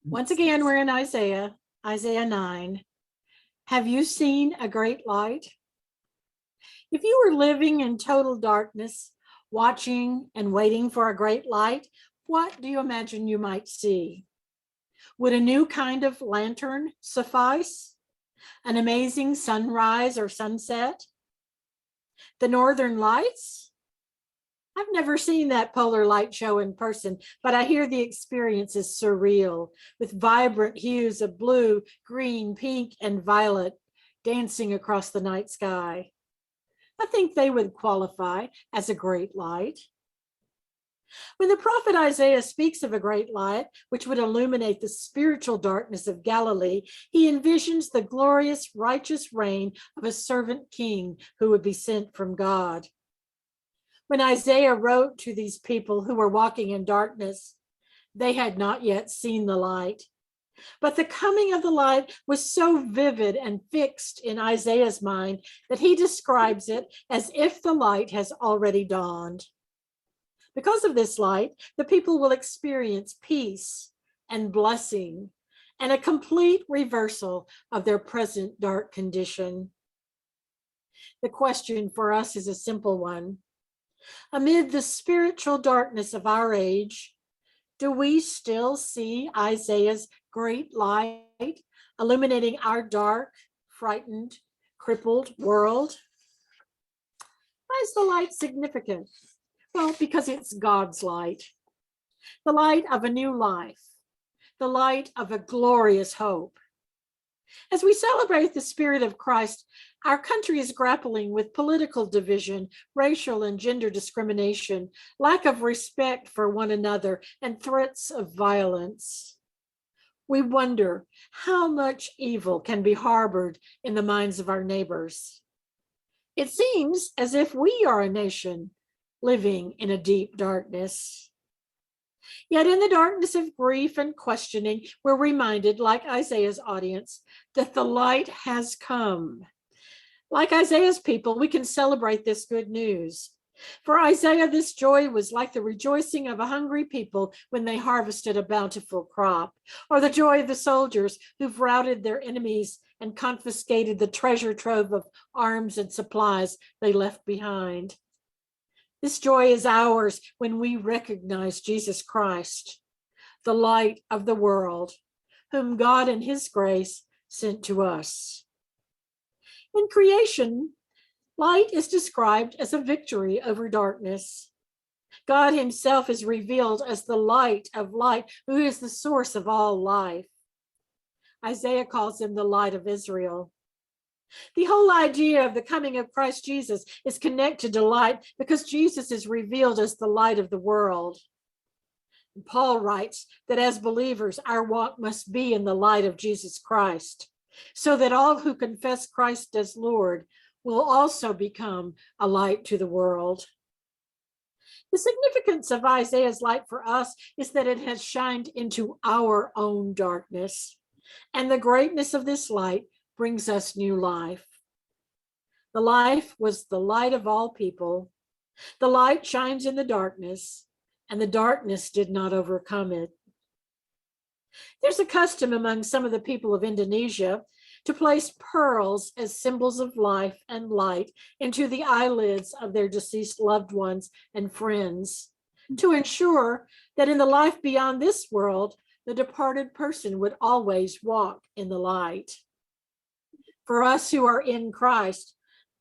Once again, we're in Isaiah 9. Have you seen a great light? If you were living in total darkness, watching and waiting for a great light, what do you imagine you might see? Would a new kind of lantern suffice? An amazing sunrise or sunset? The northern lights? I've never seen that polar light show in person, but I hear the experience is surreal, with vibrant hues of blue, green, pink, and violet dancing across the night sky. I think they would qualify as a great light. When the prophet Isaiah speaks of a great light, which would illuminate the spiritual darkness of Galilee, he envisions the glorious, righteous reign of a servant king who would be sent from God. When Isaiah wrote to these people who were walking in darkness, they had not yet seen the light. But the coming of the light was so vivid and fixed in Isaiah's mind that he describes it as if the light has already dawned. Because of this light, the people will experience peace and blessing and a complete reversal of their present dark condition. The question for us is a simple one. Amid the spiritual darkness of our age, do we still see Isaiah's great light illuminating our dark, frightened, crippled world? Why is the light significant? Well, because it's God's light, the light of a new life, the light of a glorious hope. As we celebrate the Spirit of Christ, our country is grappling with political division, racial and gender discrimination, lack of respect for one another, and threats of violence. We wonder how much evil can be harbored in the minds of our neighbors. It seems as if we are a nation living in a deep darkness. Yet in the darkness of grief and questioning, we're reminded, like Isaiah's audience, that the light has come. Like Isaiah's people, we can celebrate this good news. For Isaiah, this joy was like the rejoicing of a hungry people when they harvested a bountiful crop, or the joy of the soldiers who've routed their enemies and confiscated the treasure trove of arms and supplies they left behind. This joy is ours when we recognize Jesus Christ, the light of the world, whom God in his grace sent to us. In creation, light is described as a victory over darkness. God himself is revealed as the light of light, who is the source of all life. Isaiah calls him the light of Israel. The whole idea of the coming of Christ Jesus is connected to light because Jesus is revealed as the light of the world. And Paul writes that as believers, our walk must be in the light of Jesus Christ, so that all who confess Christ as Lord will also become a light to the world. The significance of Isaiah's light for us is that it has shined into our own darkness, and the greatness of this light brings us new life. The life was the light of all people. The light shines in the darkness, and the darkness did not overcome it. There's a custom among some of the people of Indonesia to place pearls as symbols of life and light into the eyelids of their deceased loved ones and friends, to ensure that in the life beyond this world, the departed person would always walk in the light. For us who are in Christ,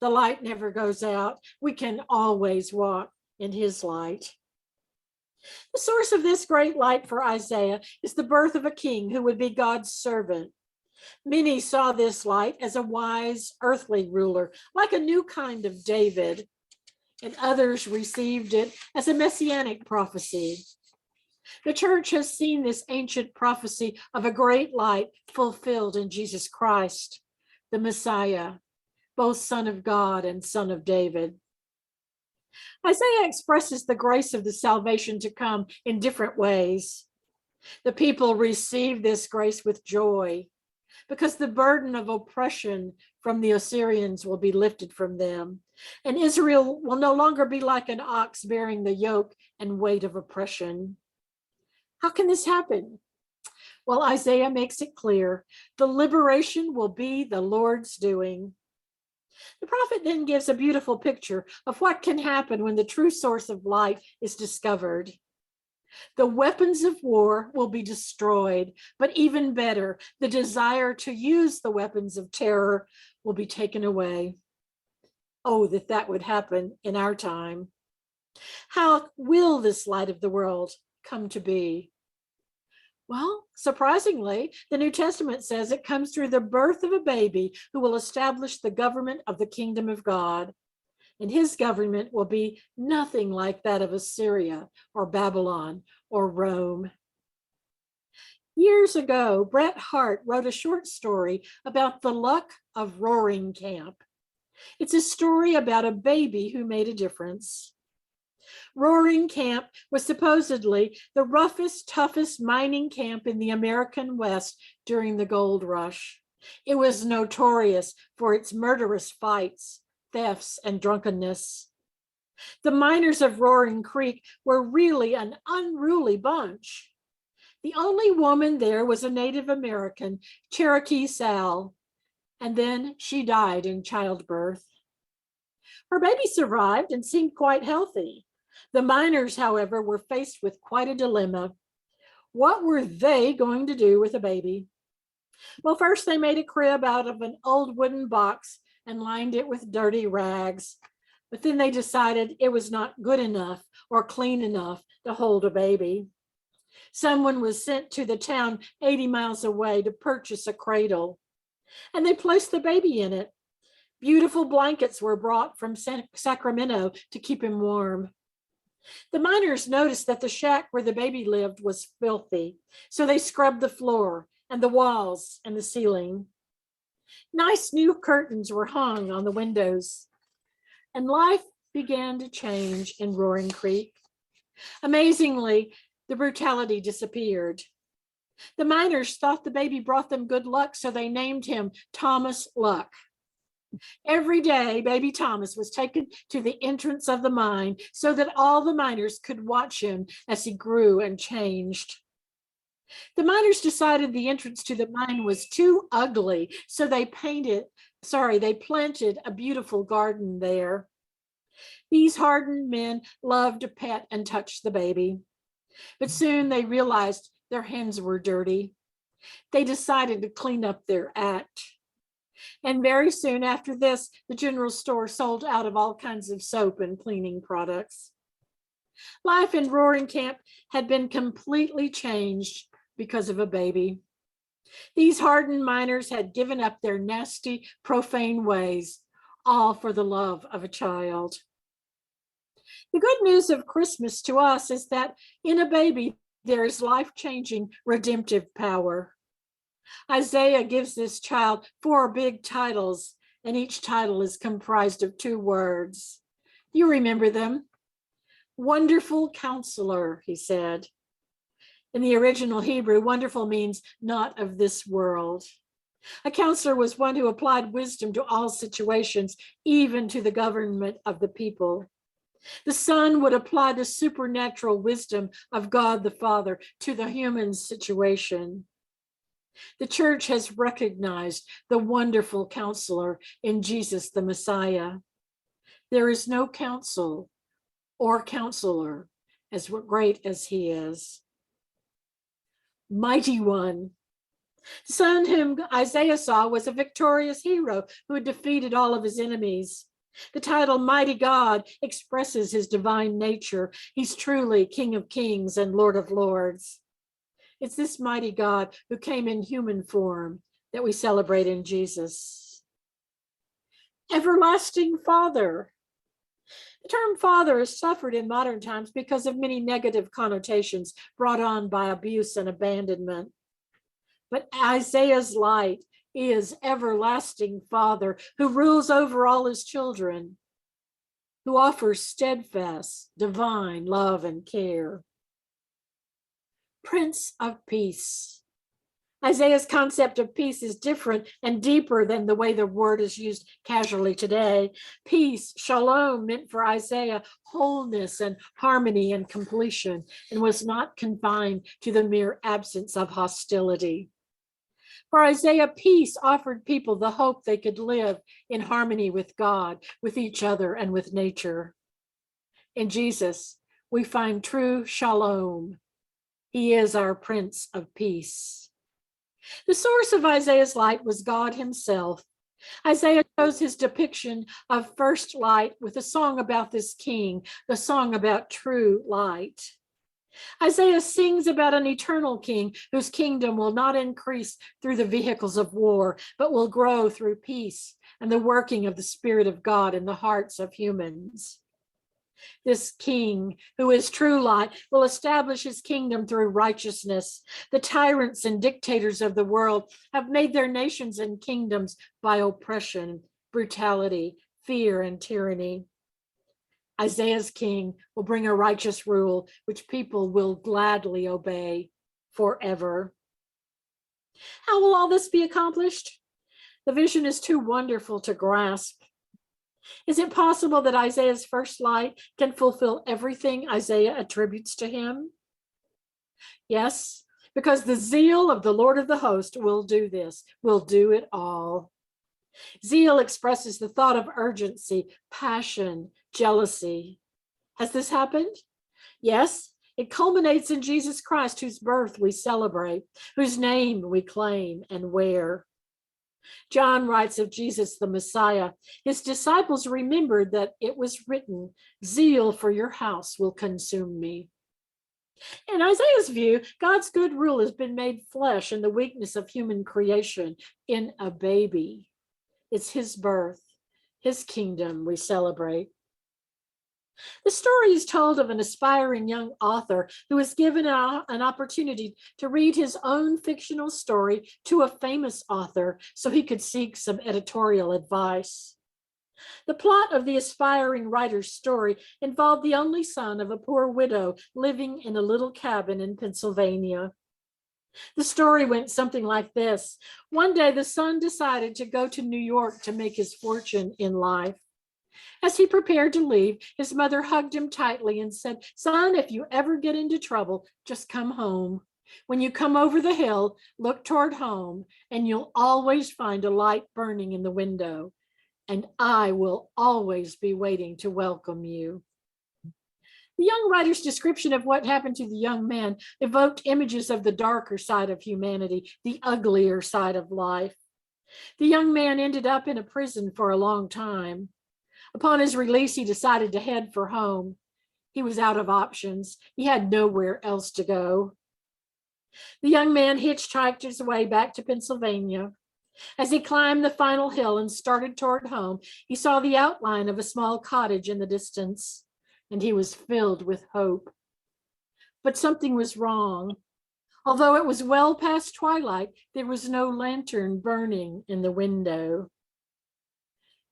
the light never goes out. We can always walk in his light. The source of this great light for Isaiah is the birth of a king who would be God's servant. Many saw this light as a wise earthly ruler, like a new kind of David, and others received it as a messianic prophecy. The church has seen this ancient prophecy of a great light fulfilled in Jesus Christ, the Messiah, both Son of God and Son of David. Isaiah expresses the grace of the salvation to come in different ways. The people receive this grace with joy because the burden of oppression from the Assyrians will be lifted from them, and Israel will no longer be like an ox bearing the yoke and weight of oppression. How can this happen? Well, Isaiah makes it clear the liberation will be the Lord's doing. The prophet then gives a beautiful picture of what can happen when the true source of light is discovered. The weapons of war will be destroyed, but even better, the desire to use the weapons of terror will be taken away. Oh, that that would happen in our time. How will this light of the world come to be? Well, surprisingly, the New Testament says it comes through the birth of a baby who will establish the government of the kingdom of God. And his government will be nothing like that of Assyria or Babylon or Rome. Years ago, Bret Harte wrote a short story about the luck of Roaring Camp. It's a story about a baby who made a difference. Roaring Camp was supposedly the roughest, toughest mining camp in the American West during the gold rush. It was notorious for its murderous fights, thefts, and drunkenness. The miners of Roaring Creek were really an unruly bunch. The only woman there was a Native American, Cherokee Sal, and then she died in childbirth. Her baby survived and seemed quite healthy. The miners, however, were faced with quite a dilemma. What were they going to do with a baby? Well, first they made a crib out of an old wooden box and lined it with dirty rags. But then they decided it was not good enough or clean enough to hold a baby. Someone was sent to the town 80 miles away to purchase a cradle, and they placed the baby in it. Beautiful blankets were brought from Sacramento to keep him warm. The miners noticed that the shack where the baby lived was filthy, so they scrubbed the floor and the walls and the ceiling. Nice new curtains were hung on the windows, and life began to change in Roaring Creek. Amazingly, the brutality disappeared. The miners thought the baby brought them good luck, so they named him Thomas Luck. Every day, baby Thomas was taken to the entrance of the mine so that all the miners could watch him as he grew and changed. The miners decided the entrance to the mine was too ugly, so they planted a beautiful garden there. These hardened men loved to pet and touch the baby, but soon they realized their hands were dirty. They decided to clean up their act. And very soon after this, the general store sold out of all kinds of soap and cleaning products. Life in Roaring Camp had been completely changed because of a baby. These hardened miners had given up their nasty, profane ways, all for the love of a child. The good news of Christmas to us is that in a baby, there is life-changing redemptive power. Isaiah gives this child 4 big titles, and each title is comprised of 2 words. You remember them. Wonderful Counselor, he said. In the original Hebrew, wonderful means not of this world. A counselor was one who applied wisdom to all situations, even to the government of the people. The Son would apply the supernatural wisdom of God the Father to the human situation. The church has recognized the wonderful counselor in Jesus the Messiah. There is no counsel or counselor as great as he is. Mighty One. The Son whom Isaiah saw was a victorious hero who had defeated all of his enemies. The title Mighty God expresses his divine nature. He's truly King of Kings and Lord of Lords. It's this mighty God who came in human form that we celebrate in Jesus. Everlasting Father. The term father has suffered in modern times because of many negative connotations brought on by abuse and abandonment. But Isaiah's light is everlasting Father who rules over all his children, who offers steadfast, divine love and care. Prince of Peace. Isaiah's concept of peace is different and deeper than the way the word is used casually today. Peace, shalom, meant for Isaiah wholeness and harmony and completion, and was not confined to the mere absence of hostility. For Isaiah, peace offered people the hope they could live in harmony with God, with each other, and with nature. In Jesus, we find true shalom. He is our Prince of Peace. The source of Isaiah's light was God himself. Isaiah chose his depiction of first light with a song about this king, the song about true light. Isaiah sings about an eternal king whose kingdom will not increase through the vehicles of war, but will grow through peace and the working of the Spirit of God in the hearts of humans. This king, who is true light, will establish his kingdom through righteousness. The tyrants and dictators of the world have made their nations and kingdoms by oppression, brutality, fear, and tyranny. Isaiah's king will bring a righteous rule which people will gladly obey forever. How will all this be accomplished? The vision is too wonderful to grasp. Is it possible that Isaiah's first light can fulfill everything Isaiah attributes to him? Yes, because the zeal of the Lord of the host will do this, will do it all. Zeal expresses the thought of urgency, passion, jealousy. Has this happened? Yes, it culminates in Jesus Christ, whose birth we celebrate, whose name we claim and wear. John writes of Jesus, the Messiah. His disciples remembered that it was written, "Zeal for your house will consume me." In Isaiah's view, God's good rule has been made flesh in the weakness of human creation, in a baby. It's his birth, his kingdom we celebrate. The story is told of an aspiring young author who was given an opportunity to read his own fictional story to a famous author so he could seek some editorial advice. The plot of the aspiring writer's story involved the only son of a poor widow living in a little cabin in Pennsylvania. The story went something like this. One day, the son decided to go to New York to make his fortune in life. As he prepared to leave, his mother hugged him tightly and said, "Son, if you ever get into trouble, just come home. When you come over the hill, look toward home, and you'll always find a light burning in the window, and I will always be waiting to welcome you." The young writer's description of what happened to the young man evoked images of the darker side of humanity, the uglier side of life. The young man ended up in a prison for a long time. Upon his release, he decided to head for home. He was out of options. He had nowhere else to go. The young man hitchhiked his way back to Pennsylvania. As he climbed the final hill and started toward home, he saw the outline of a small cottage in the distance, and he was filled with hope. But something was wrong. Although it was well past twilight, there was no lantern burning in the window.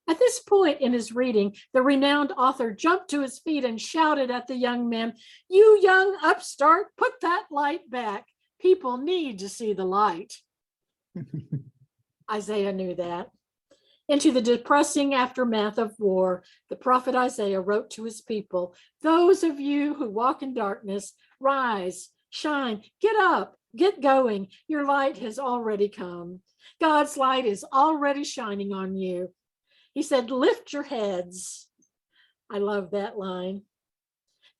At this point in his reading, the renowned author jumped to his feet and shouted at the young man, "You young upstart, put that light back. People need to see the light." Isaiah knew that. Into the depressing aftermath of war, the prophet Isaiah wrote to his people, "Those of you who walk in darkness, rise, shine, get up, get going. Your light has already come. God's light is already shining on you." He said, "Lift your heads." I love that line.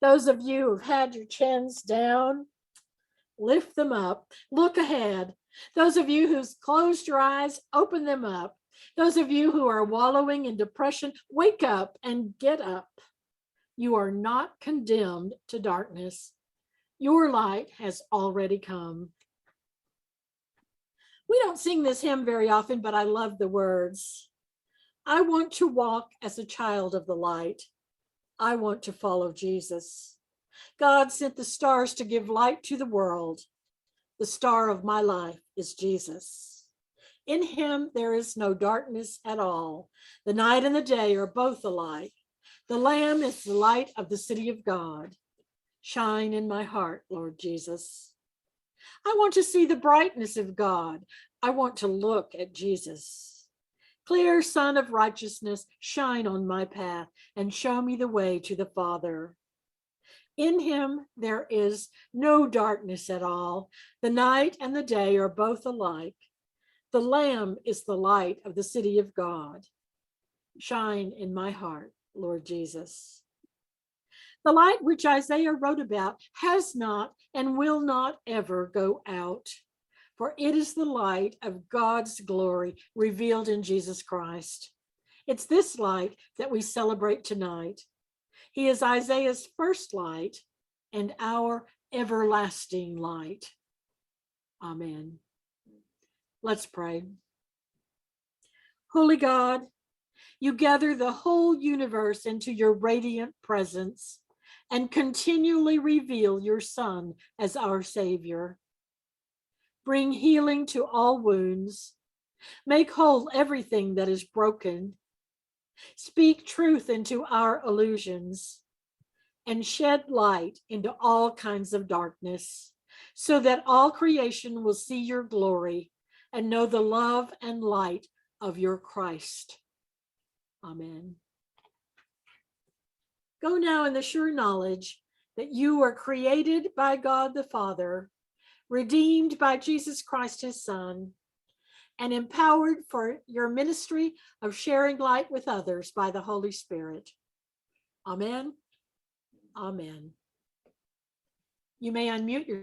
Those of you who've had your chins down, lift them up. Look ahead. Those of you who've closed your eyes, open them up. Those of you who are wallowing in depression, wake up and get up. You are not condemned to darkness. Your light has already come. We don't sing this hymn very often, but I love the words. I want to walk as a child of the light. I want to follow Jesus. God sent the stars to give light to the world. The star of my life is Jesus. In him there is no darkness at all. The night and the day are both alike. The Lamb is the light of the city of God. Shine in my heart, Lord Jesus. I want to see the brightness of God. I want to look at Jesus. Clear Sun of righteousness, shine on my path and show me the way to the Father. In him there is no darkness at all. The night and the day are both alike. The Lamb is the light of the city of God. Shine in my heart, Lord Jesus. The light which Isaiah wrote about has not and will not ever go out, for it is the light of God's glory revealed in Jesus Christ. It's this light that we celebrate tonight. He is Isaiah's first light and our everlasting light. Amen. Let's pray. Holy God, you gather the whole universe into your radiant presence and continually reveal your Son as our Savior. Bring healing to all wounds. Make whole everything that is broken. Speak truth into our illusions and shed light into all kinds of darkness, so that all creation will see your glory and know the love and light of your Christ. Amen. Go now in the sure knowledge that you are created by God the Father, redeemed by Jesus Christ, his Son, and empowered for your ministry of sharing light with others by the Holy Spirit. Amen. Amen. You may unmute your